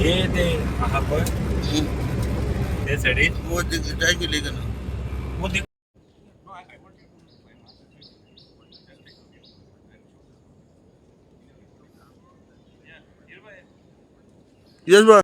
हे ते हा पण ते साईडीन वो जाए के लेकर ना वो यस बा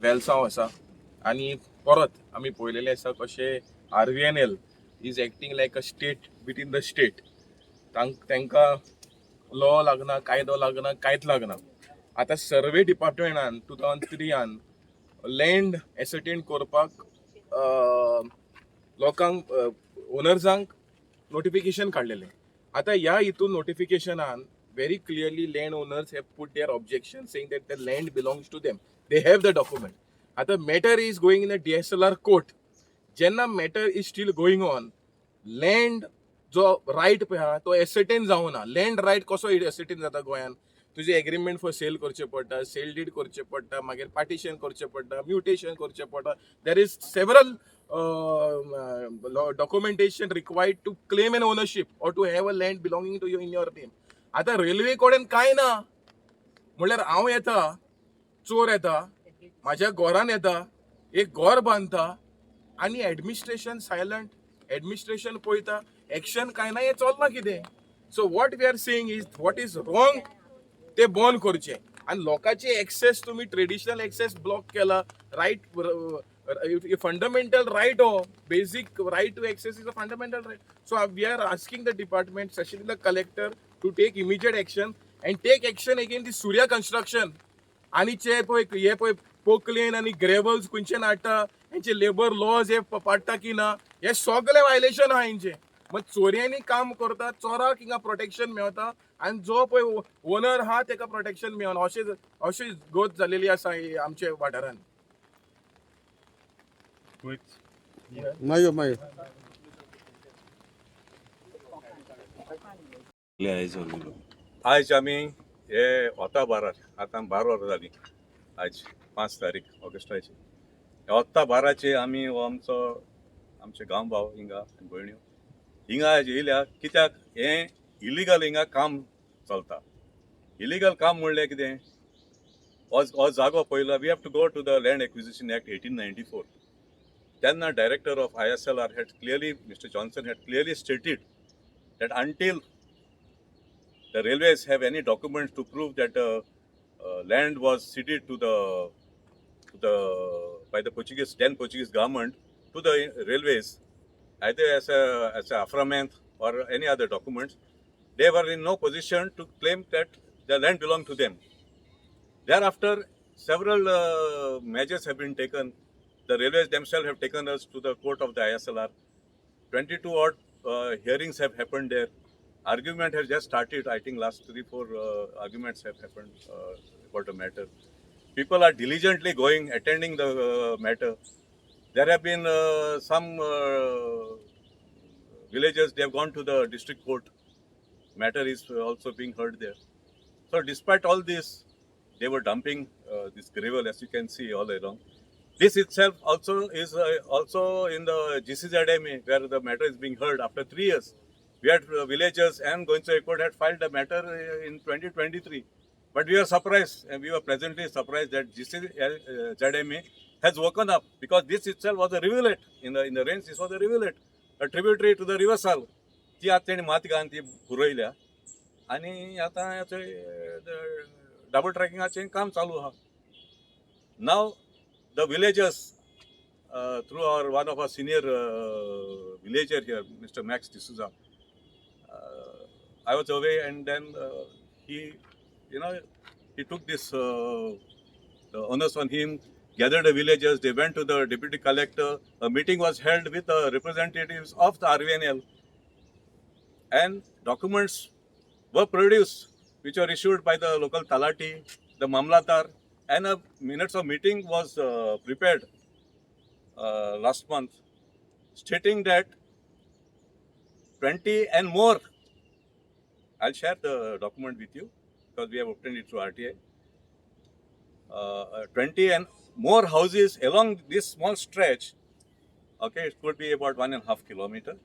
वेलसांव आसा आनी परत आमी पळयलेले आसा कशें RVNL is acting like a state between the state तांकां लॉ लागना कायदो लागना कांयच लागना आतां सर्वे डिपार्टमेंटान 2003 लँड एसर्टेन करपाक लोकांक ओनर्सांक नोटिफिकेशन काडलेलें आतां ह्या हितून नोटिफिकेशनान very clearly landowners have put their objection saying that the land belongs to them. They have the document. आता matter is going in a DSLR court. जेन्ना matter is still going on, land जो riot पळय आहा तो ascertain जावना. Land riot कसो ascertain जाता गोंयान? तुजे एग्रीमेंट फॉर सेल करचे पडटा, सेल डीड करचे पडटा, मागीर पार्टिशन करचे पडटा, म्युटेशन करचे पडटा. There is several documentation required to claim an ownership or to have a land belonging to you in your name. आता रेल्वे कडेन काय ना म्हणल्यार हांव येता, चोर येता, माझ्या घरान येता, एक घर बांदता आनी एडमिनिस्ट्रेशन सायलंट. एडमिनिस्ट्रेशन पळयता, एक्शन काय ना, हें चलना कितें? So what we are saying is what is wrong ते बंद करचे आनी लोकांचे एक्सेस तुम्ही ट्रेडिशनल एक्सेस ब्लॉक केला. राईट फंडामेंटल राईट हो basic right to access is a fundamental right. So we are asking the department specially the collector to take immediate action and take action against the Surya construction आणि हे पळय Poclain आणि gravels खंयच्यान हाडटा, हेंचे labour laws हे पाडटा की ना, हे सगळे वायलेशन आहा हेंचे. मग चोऱ्यांनी काम करता, चोराक हिंगा प्रोटेक्शन मेळता आणि जो पळय ओनर आहा तेका प्रोटेक्शन मेळना. अशी गत जालेली आसा आमच्या वाठारांत. मायो आज आमी हे वता बारार आतां 12 वरां जालीं. आज 5 तारीख ऑगस्टाची. वता बाराचे आमी हो आमचे गांव भाव हिंगा भयण्यो हिंगा येयल्या कित्याक हें इलिगल हिंगा काम चलता. इलिगल काम म्हणल्यार कितें? हो जागो पयलो we have to go to the land acquisition act 1894. तेन्ना director of ISLR had clearly, Mr. Johnson had clearly stated that until the railways have any documents to prove that land was ceded by the then Portuguese government to the railways, either as a affirmance or any other documents, they were in no position to claim that the land belonged to them. Thereafter, several measures have been taken. The railways themselves have taken us to the court of the ISLR. 22 odd hearings have happened there. Argument has just started. I think last 3-4 arguments have happened about the matter. People are diligently attending the matter. There have been some villagers, they have gone to the district court. Matter is also being heard there. So despite all this, they were dumping this gravel, as you can see all along. This itself also is also in the GCZMA, where the matter is being heard after 3 years. We had villagers and Goinsa Court had filed a matter in 2023. But we were surprised, and we were pleasantly surprised that GCZMA has woken up, because this itself was a rivulet. In the rains, this was a rivulet, a tributary to the river Sal. ती आतां तेणी माती घालून ती पुरयल्या आनी आतां double ट्रॅकिंगाचें काम चालू आहा. Now the villagers, through one of our senior villager here, Mr. Max D'Souza, I was away, and then he took this the onus on him, gathered the villagers, they went to the deputy collector, a meeting was held with the representatives of the RVNL, and documents were produced which were issued by the local talati, the mamlatar, and a minutes of meeting was prepared last month, stating that 20 and more, I'll share the document with you, because we have obtained it through RTI. 20 and more houses along this small stretch, okay, it could be about 1.5 kilometers,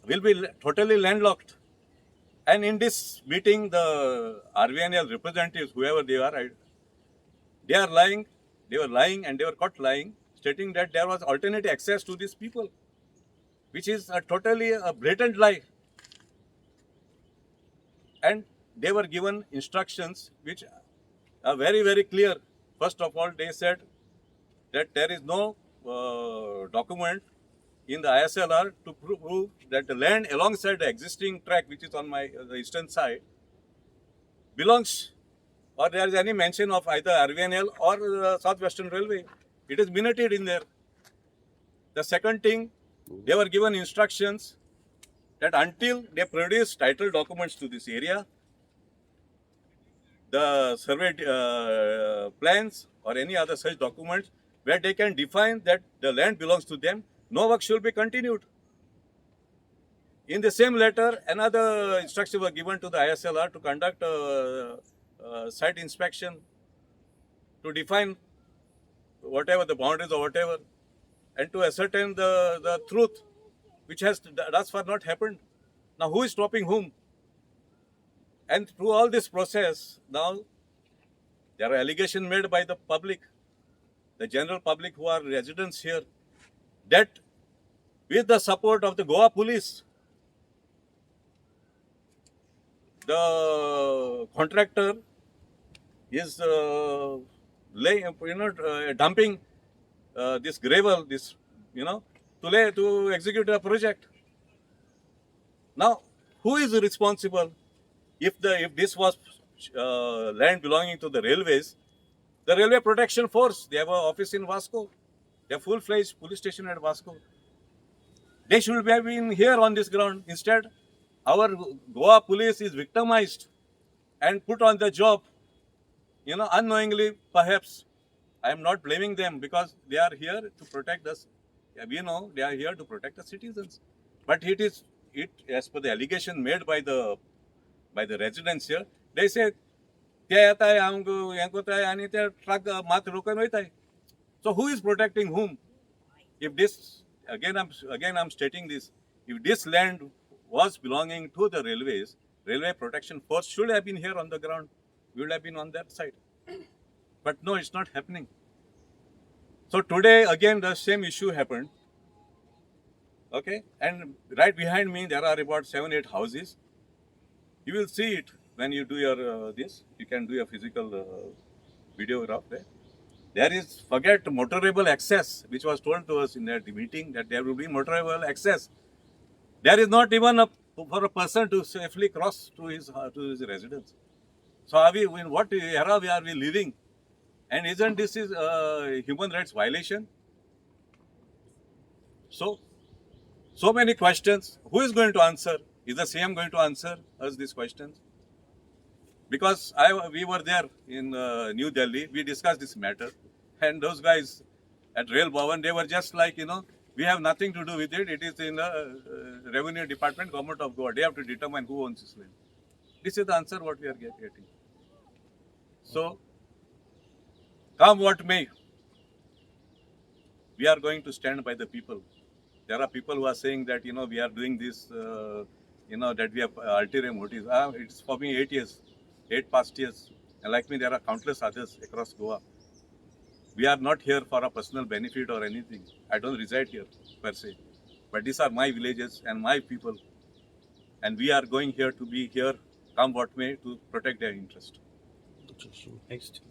will be totally landlocked. And in this meeting, the RVNL representatives, whoever they are, they were lying and they were caught lying, stating that there was alternate access to these people, which is totally a blatant lie. And they were given instructions which are very, very clear. First of all, they said that there is no document in the ISLR to prove that the land alongside the existing track, which is on the eastern side, belongs, or there is any mention of either RVNL or Southwestern Railway. It is minuted in there. The second thing, they were given instructions that until they produce title documents to this area, the survey plans or any other such documents where they can define that the land belongs to them, no work should be continued. In the same letter, another instruction was given to the ISLR to conduct site inspection, to define whatever the boundaries or whatever, and to ascertain the truth, which has thus far not happened. Now, who is stopping whom? And through all this process, now there are allegations made by the public, the general public who are residents here, that with the support of the Goa police, the contractor is dumping this gravel, to execute a project. Now, who is responsible? If this was land belonging to the railways, the Railway Protection Force, they have an office in Vasco. They have full-fledged police station at Vasco. They should have been here on this ground. Instead, our Goa police is victimized and put on the job, unknowingly perhaps. I am not blaming them because they are here to protect us. We know they are here to protect the citizens. But it as per the allegation made by the residents here, they say, so who is protecting whom? If this, again I'm stating this, if this land was belonging to the railways, Railway Protection Force should have been here on the ground. We would have been on that side. But no, it's not happening. So today, again, the same issue happened. Okay, and right behind me, there are about 7-8 houses. You will see it when you do your this. You can do a physical videograph there. There is, forget motorable access, which was told to us in that meeting that there will be motorable access. There is not even for a person to safely cross to his residence. So in what era are we living? And isn't this a human rights violation? So many questions. Who is going to answer? Is the CM going to answer us these questions? Because we were there in New Delhi. We discussed this matter. And those guys at Rail Bhavan, they were just like, we have nothing to do with it. It is in the Revenue Department, Government of Goa. They have to determine who owns this land. This is the answer what we are getting. So, come what may, we are going to stand by the people. There are people who are saying that, we are doing this, that we have ulterior motives. It's for me 8 past years. And like me, there are countless others across Goa. We are not here for a personal benefit or anything. I don't reside here per se. But these are my villages and my people. And we are going here to be here, come what may, to protect their interest. Next.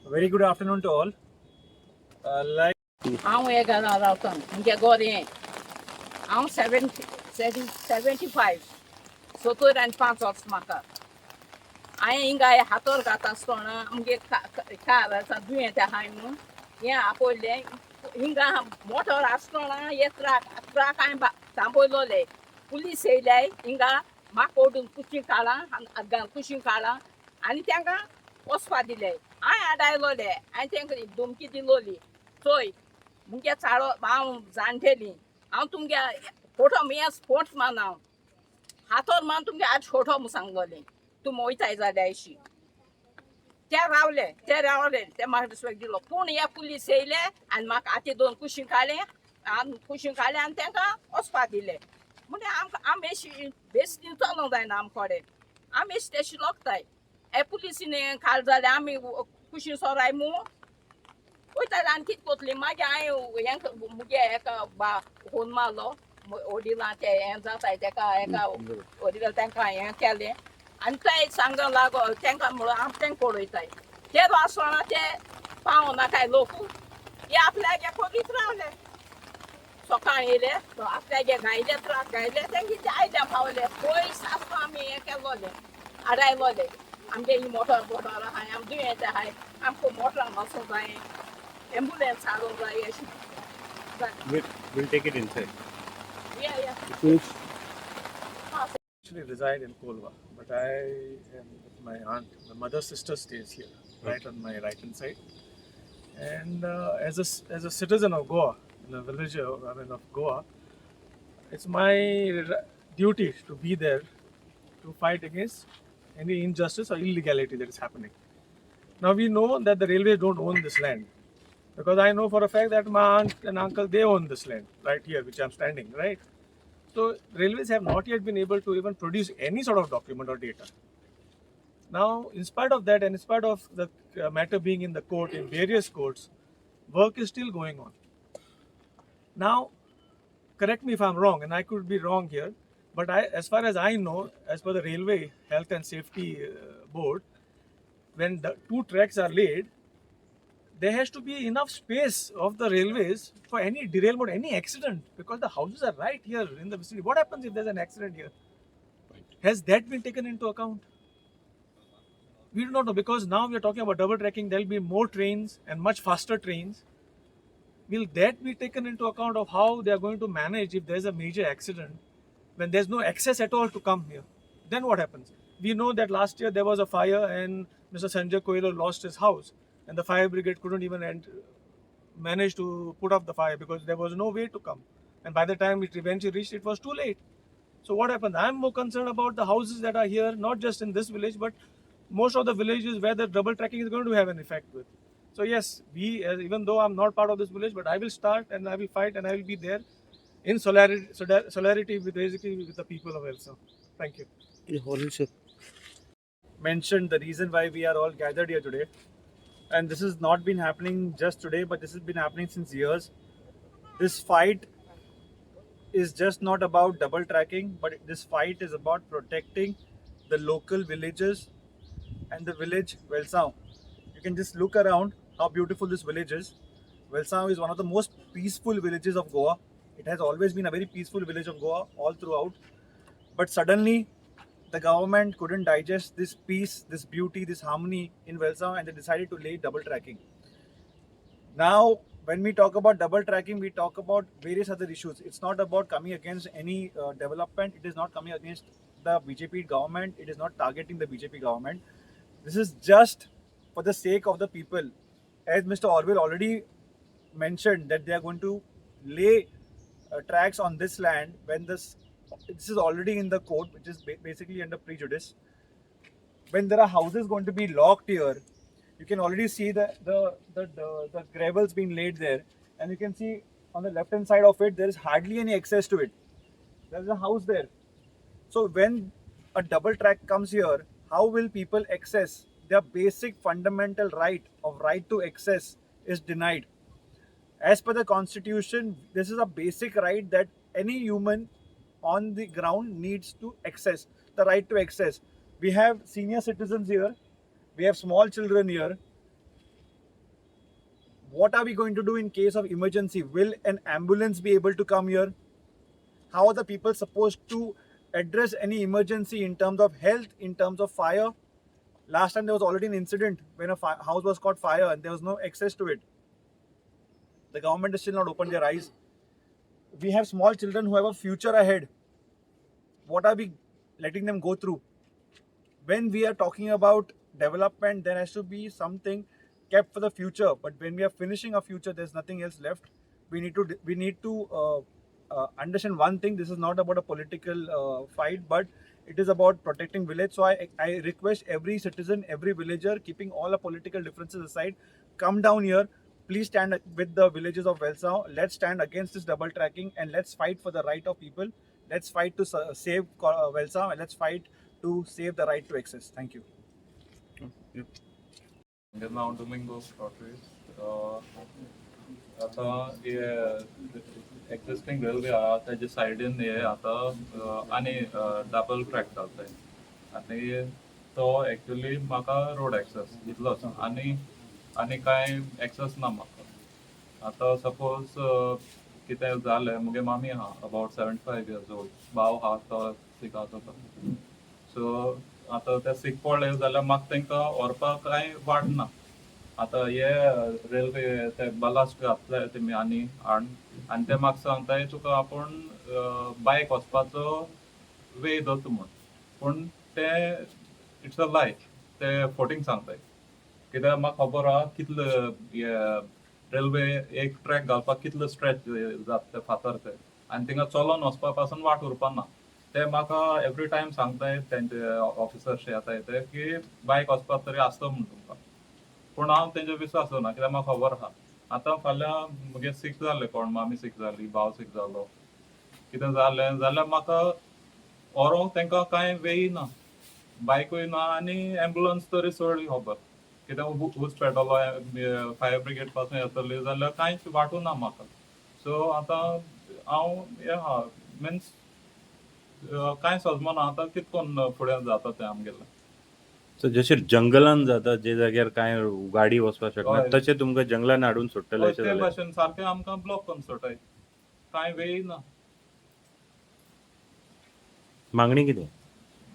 Very good afternoon to all. I'm a Ganadatan, Gagorian. I'm 75. Sotur and parts of Smaka. I ain't got a hator gata stone. I'm get car as a doing at the Hainu. Yeah, Apple Hinga motor astrona, yet track and back. Tambolole. Police say, Inga, Mako pushing color, and a gun pushing color, and Tanga was for delay. I had I lole, I think it don't get the lolly. Toy, Mungetaro bound Zanteli. हांव तुमगे photo मी sports मान हांव हातोर मान तुमगे आज photo म्हूण सांगलोलें तुमी वयताय जाल्यार अशी ते रावले ते म्हाका रिस्पेक्ट दिलो पूण हे पुलीस येयले आनी म्हाका आतां 2 कुशीं काडलें आनी तांकां वचपाक दिलें म्हणजे आमी अशी बेश्टी चलोंक जायना आमचे कडेन आमी अशी तेशी लोकताय हे पुलिसीन काड जाल्यार आमी कुशीं सोराय मू वयताले आनी कितें कोतली मागीर हांवें हेंका मुगे हेका फोन मारलो वडिलां ते हें जाताय तेका हेका वडिलां तांकां हें केलें आनी ते सांगूंक लागो तांकां म्हणून आमी तांकां पळयताय ते वाचोना ते पावो नाकाय लोक हे आपल्यागे खोलीत रावले सकाळी येयले आपल्यागे गायले ट्राक गायले तेंगे ते आयले पावले पयस आसता आमी हें केलोलें आडायलोलें आमगे ही मोटर आहाय आमी दुयेंत आहाय आमकां मोटरान वचूंक जाय एम्बुलन्स हाडूंक जाय अशें We'll take it inside. या Actually reside in Kolva, but I am with my aunt. My mother's sister stays here, right on my right hand side. And as a citizen of Goa, in a village of Goa, it's my duty to be there to fight against any injustice or illegality that is happening. Now we know that the railways don't own this land, because I know for a fact that my aunt and uncle, they own this land right here, which I'm standing, right? So railways have not yet been able to even produce any sort of document or data. Now, in spite of that, and in spite of the matter being in the court, in various courts, work is still going on. Now, correct me if I'm wrong, and I could be wrong here, but as far as I know, as per the Railway Health and Safety Board, when the 2 tracks are laid, there has to be enough space of the railways for any derailment, any accident, because the houses are right here in the vicinity. What happens if there's an accident here? Has that been taken into account? We do not know, because now we are talking about double tracking. There will be more trains and much faster trains. Will that be taken into account of how they are going to manage if there's a major accident when there's no access at all to come here? Then what happens? We know that last year there was a fire and Mr. Sanjay Koilo lost his house, and the fire brigade couldn't even manage to put off the fire because there was no way to come. And by the time it eventually reached, it was too late. So what happened? I'm more concerned about the houses that are here, not just in this village, but most of the villages where the double tracking is going to have an effect with. So yes, even though I'm not part of this village, but I will start and I will fight and I will be there in solidarity with the people of Elsa. Thank you. Mentioned the reason why we are all gathered here today, and this has not been happening just today, but this has been happening since years. This fight is just not about double tracking, but this fight is about protecting the local villages and the village Welsao. You can just look around how beautiful this village is. Welsao is one of the most peaceful villages of Goa. It has always been a very peaceful village of Goa all throughout. But suddenly, the government couldn't digest this peace, this beauty, this harmony in Welsao, and they decided to lay double tracking. Now, when we talk about double tracking, we talk about various other issues. It's not about coming against any development. It is not coming against the BJP government. It is not targeting the BJP government. This is just for the sake of the people. As Mr. Orwell already mentioned, that they are going to lay tracks on this land when this is already in the court, which is basically under prejudice. When there are houses going to be locked here, you can already see the gravels being laid there, and you can see on the left hand side of it there is hardly any access to it. There is a house there. So when a double track comes here, how will people access their basic fundamental right to access is denied? As per the constitution, this is a basic right that any human on the ground needs to access, the right to access. We have senior citizens here, we have small children here. What are we going to do in case of emergency? Will an ambulance be able to come here? How are the people supposed to address any emergency in terms of health, in terms of fire? Last time there was already an incident when a house was caught fire and there was no access to it. The government has still not opened their eyes. We have small children who have a future ahead. What are we letting them go through? When we are talking about development, there has to be something kept for the future. But when we are finishing our future, there's nothing else left. We need to understand one thing: this is not about a political fight, but it is about protecting village. So I request every citizen, every villager, keeping all the political differences aside, come down here. Please stand with the villages of Welsau. Let's stand against this double tracking and let's fight for the right of people. Let's fight to save Welsau and let's fight to save the right to access. Thank you. माझें नांव Domingo tortoise. आतां existing railway आहा तेजे सायडीन हे आतां आनी double track जाताय आनी तो एक्चुअली म्हाका रोड एक्सेस इतलोच आनी कांय एक्सेस ना म्हाका. आतां सपोज कितें जालें मुगे मामी आहा अबावट 75 years old, भाव आहा तो सीक आसा. सो आतां ते सीक पडले जाल्यार म्हाका तांकां व्हरपाक कांय वाट ना. आतां हे रेल्वे ते बलास्ट घातले तेमी आनी ते म्हाका सांगताय तुका आपूण बायक वचपाचो वे दोत म्हूण. पूण ते इट्स अ लाय, ते फोटींग सांगताय. कित्याक म्हाका खबर आहा कितले रेल्वे एक ट्रॅक घालपाक कितलो स्ट्रेच जाता ते फातर ते आनी थिंगा चलोन वचपा पासून वाट उरपाना. ते म्हाका एवरी टायम सांगताय तेंचे ऑफिसर्स येताय ते की बायक वचपाक तरी आसता म्हूण तुमकां. पूण हांव तेंचे विश्वास दवरना कित्याक म्हाका खबर आहा आतां फाल्यां मुगे सीक जालें, कोण मामी सीक जाली, भाव सीक जालो, कितें जालें जाल्यार म्हाका व्हरोंक तांकां कांय वेय ना, बायकूय ना आनी एम्बुलन्स तरी चड खबर. कित्याक उच पेटलो फायर ब्रिगेड पासून येतली जाल्यार कांयच वाटू ना म्हाका. सो आतां हांव हे आहा मिन्स कांय सजमना आतां कितकोन फुडें जाता तें आमगेलें. सो जशें जंगलान जाता जे जाग्यार कांय गाडी वचपाक शकना हय. तशें तुमकां जंगलान हाडून सोडटले अशें ते जालें. भाशेन सारकें आमकां ब्लॉक करून सोडटाय, कांय वेय ना. मागणी कितें?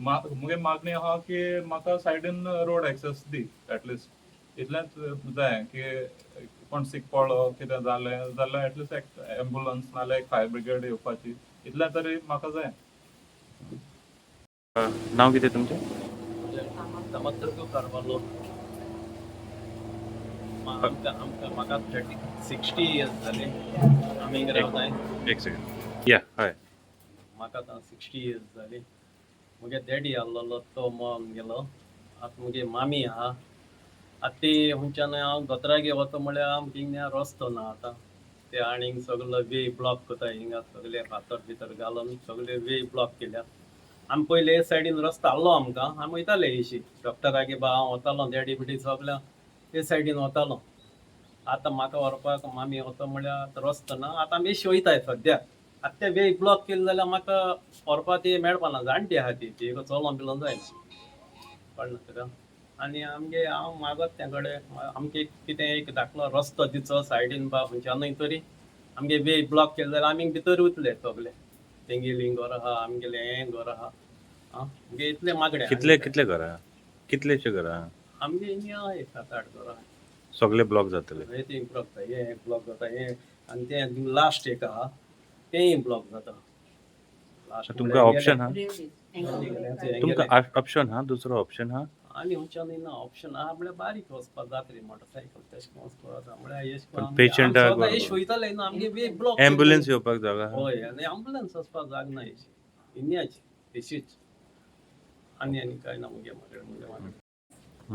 मुगे मागणी आहा की म्हाका सायडीन रोड एक्सेस दी एटलिस्ट. इतलेंच जाय की कोण सीक पडलो कितें जालें जाल्यार एटलिस्ट एक एम्बुलन्स नाल्यार एक फायर ब्रिगेड येवपाची, इतलें तरी म्हाका जाय. नांव कितें तुमचें? समर्थक कारवालो. म्हाका 60 years जाले आमी हिंगा रावताय. एक सेकंड. या हय. म्हाका आतां 60 years जाली. मुगे डॅडी आहलोलो तो मरून गेलो. आतां मुगे मामी आहा. आतां ती हुंच्यान हांव दोतोरागेर वता म्हळ्यार आमकां हिंगा रस्तो ना आतां. ते आनीक सगलो वे ब्लॉक कोताय हिंगा सगळे फातर भितर घालून सगळे वे ब्लॉक केल्या. आमी पयले हे सायडीन रस्तो आहलो आमकां, आमी वयताले अशी डॉक्टरागे बा हांव वतालो, डॅडी बिडी सगल्या ते सायडीन वतालो. आतां म्हाका व्हरपाक मामी वता म्हळ्यार आतां रस्तो ना. आतां आमी अशी वयताय सद्याक. आतां ते वे ब्लॉक केले जाल्यार म्हाका व्हरपाक ती मेळपाना, जाणटी आहा ती चलोन बिलोन जायना कळना तुका. आनी आमगे हांव मागत त्या कडेन आमगे कितें एक धाकलो रस्तो दिचो सायडीन बा खंयच्यानूय तरी. आमगे वे ब्लॉक केले जाल्यार आमी भितर वतले सगळे. तेंगेली घर आहा, आमगेलें हें घर आहा. आमगे इतले मागणे. कितले घरां? कितलेशे घरां? आमगे हिंगा एक 7-8 घरां. सगळे ब्लॉक जातले. हे तीन ब्लॉक जाता, हे एक ब्लॉक जाता, हे आनी तें लास्ट एक आहा तेंय ब्लॉक जाता. लास्ट तुमकां ऑप्शन हा? तुमकां तुमकां ऑप्शन हा? दुसरो ऑप्शन हा? आनी हुंच्यान ना ऑप्शन आहा म्हळ्यार बारीक वचपाक जाता रे, मोटरसायकल तेशें वचपाक जाता म्हळ्यार पण पेशंटाक वयताले न्हू आमगे वे ब्लॉक. एम्बुलन्स येवपाक जागा हा? हय आनी एम्बुलन्स वचपाक जाग ना अशी इन्याची तेशीच. आनी कांय ना मुगे मागीर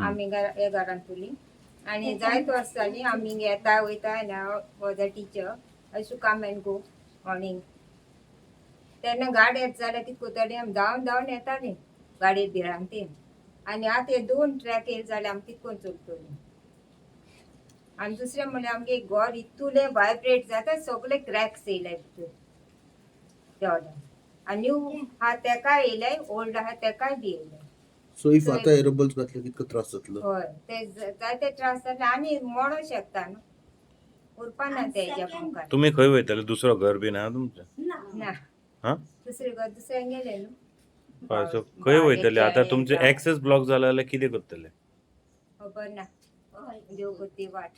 आमी हे घरान तुली आनी जायत वर्सांनी आमी येता वयता ना वॉज अ टिचर अशें कम एंड गो मॉर्निंग. तेन्ना गाडी येता जाल्यार ती कोतडी आमी धांवन येतालीं गाडयेर भिरांक तीन. आनी आतां हे 2 ट्रॅक येयले जाल्यार आमी कितकोन चलतलीं. आनी दुसरें म्हणल्यार आमगे घर इतुलें वायब्रेट जाता, सगळे क्रॅक्स येयले भितर त्या वाड्यान. आनी न्यू आहा तेकाय येयले, ओल्ड आहा तेकाय बी येयले. सो इफ आतां एरोबल्स घातले कितको त्रास जातलो? हय ते जायते त्रास जाले आनी मोडो शकता न्हू, उरपाना ते हेज्या मुखार. तुम्ही खंय वयतले? दुसरो घर बीन आहा तुमचें? ना हा? दुसरे घर दुसऱ्यान गेले न्हू. हय. सो खंय वयतले? आतां तुमचे एक्सेस ब्लॉक जाला जाल्यार कितें करतले? खबर ना, देव करती वाट.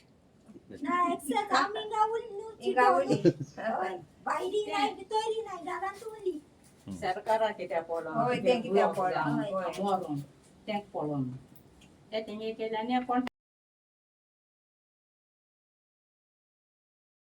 सरकाराक कित्याक पडलो? हय, तें कित्याक पडलो? मरून तेंक पडलो. ते तेंगे केल्यानी कोण